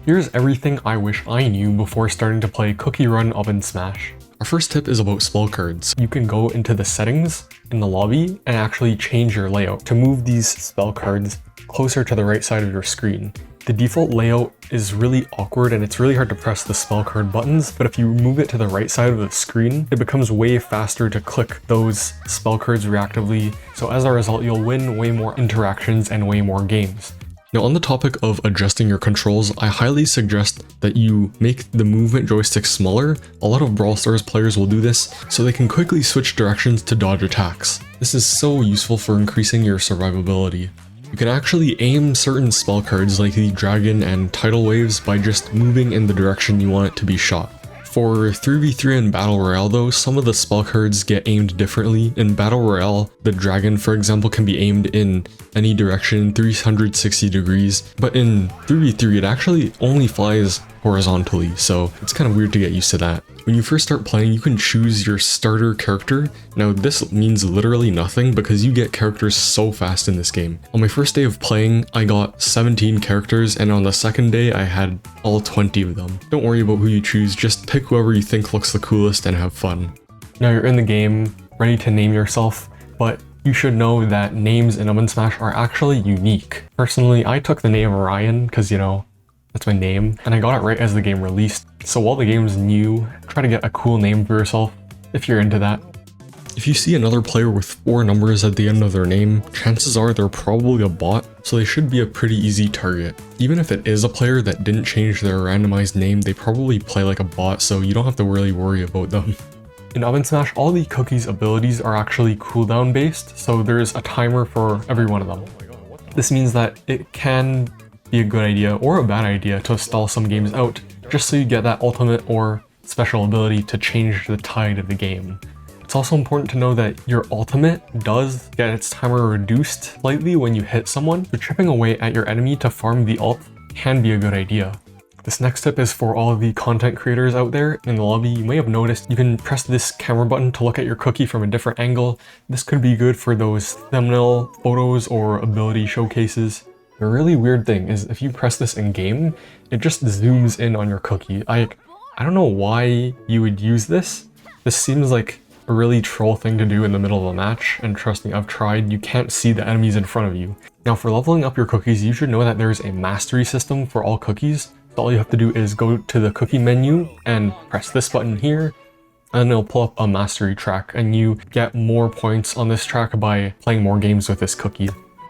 Here's everything I wish I knew before starting to play CookieRun OvenSmash. Our first tip is about spell cards. You can go into the settings in the lobby and actually change your layout to move these spell cards closer to the right side of your screen. The default layout is really awkward and it's really hard to press the spell card buttons, but if you move it to the right side of the screen, it becomes way faster to click those spell cards reactively, so as a result you'll win way more interactions and way more games. Now on the topic of adjusting your controls, I highly suggest that you make the movement joystick smaller. A lot of Brawl Stars players will do this so they can quickly switch directions to dodge attacks. This is so useful for increasing your survivability. You can actually aim certain spell cards like the dragon and tidal waves by just moving in the direction you want it to be shot. For 3v3 and Battle Royale though, some of the spell cards get aimed differently. In Battle Royale, the dragon for example can be aimed in any direction 360 degrees, but in 3v3 it actually only flies horizontally, so it's kind of weird to get used to that. When you first start playing, you can choose your starter character. Now this means literally nothing because you get characters so fast in this game. On my first day of playing, I got 17 characters, and on the second day I had all 20 of them. Don't worry about who you choose, just pick whoever you think looks the coolest and have fun. Now you're in the game, ready to name yourself, but you should know that names in OvenSmash are actually unique. Personally, I took the name Ryan because, you know, that's my name, and I got it right as the game released. So while the game's new, try to get a cool name for yourself, if you're into that. If you see another player with 4 numbers at the end of their name, chances are they're probably a bot, so they should be a pretty easy target. Even if it is a player that didn't change their randomized name, they probably play like a bot, so you don't have to really worry about them. In OvenSmash, all the Cookie's abilities are actually cooldown based, so there's a timer for every one of them. This means that it can be a good idea or a bad idea to stall some games out, just so you get that ultimate or special ability to change the tide of the game. It's also important to know that your ultimate does get its timer reduced slightly when you hit someone, so chipping away at your enemy to farm the ult can be a good idea. This next tip is for all of the content creators out there in the lobby. You may have noticed you can press this camera button to look at your cookie from a different angle. This could be good for those thumbnail photos or ability showcases. The really weird thing is if you press this in game, it just zooms in on your cookie. I don't know why you would use this. This seems like a really troll thing to do in the middle of a match, and trust me, I've tried. You can't see the enemies in front of you. Now for leveling up your cookies, you should know that there's a mastery system for all cookies. So all you have to do is go to the cookie menu and press this button here, and it'll pull up a mastery track, and you get more points on this track by playing more games with this cookie.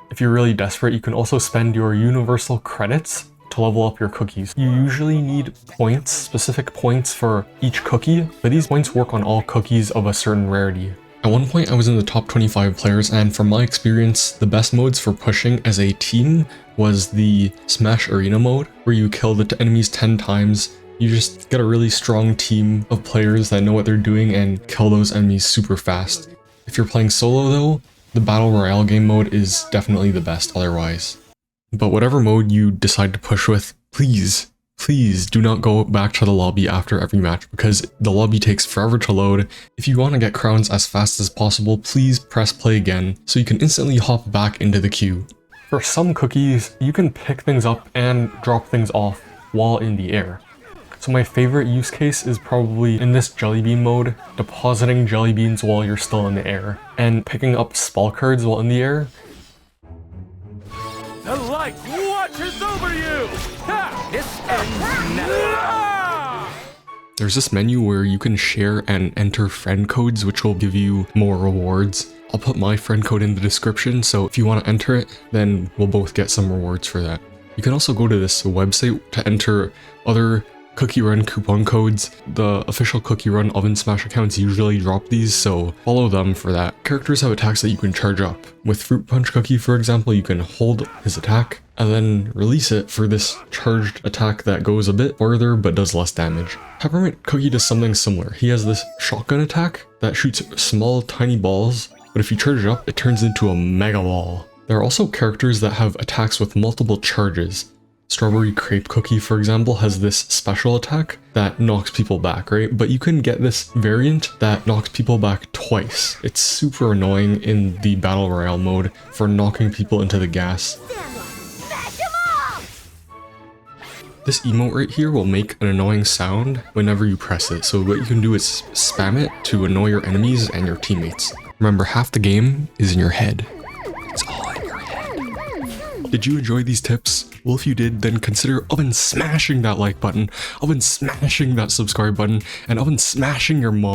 If you're really desperate, you can also spend your universal credits to level up your cookies. You usually need points, specific points for each cookie, but these points work on all cookies of a certain rarity. At one point I was in the top 25 players, and from my experience, the best modes for pushing as a team was the Smash Arena mode, where you kill the enemies 10 times. You just get a really strong team of players that know what they're doing and kill those enemies super fast. If you're playing solo though, the Battle Royale game mode is definitely the best otherwise. But whatever mode you decide to push with, please do not go back to the lobby after every match, because the lobby takes forever to load. If you want to get crowns as fast as possible, please press play again so you can instantly hop back into the queue. For some cookies, you can pick things up and drop things off while in the air. So my favorite use case is probably in this jelly bean mode, depositing jelly beans while you're still in the air, and picking up spell cards while in the air. The light watches over you! Ha! This ends now! There's this menu where you can share and enter friend codes, which will give you more rewards. I'll put my friend code in the description, so if you want to enter it, then we'll both get some rewards for that. You can also go to this website to enter other CookieRun coupon codes. The official CookieRun OvenSmash accounts usually drop these, so follow them for that. Characters have attacks that you can charge up. With Fruit Punch Cookie, for example, you can hold his attack and then release it for this charged attack that goes a bit farther but does less damage. Peppermint Cookie does something similar. He has this shotgun attack that shoots small tiny balls, but if you charge it up, it turns into a mega ball. There are also characters that have attacks with multiple charges. Strawberry Crepe Cookie, for example, has this special attack that knocks people back, right? But you can get this variant that knocks people back twice. It's super annoying in the Battle Royale mode for knocking people into the gas. This emote right here will make an annoying sound whenever you press it. So what you can do is spam it to annoy your enemies and your teammates. Remember, half the game is in your head. It's all in your head. Did you enjoy these tips? Well, if you did, then consider oven smashing that like button, oven smashing that subscribe button, and oven smashing your mom.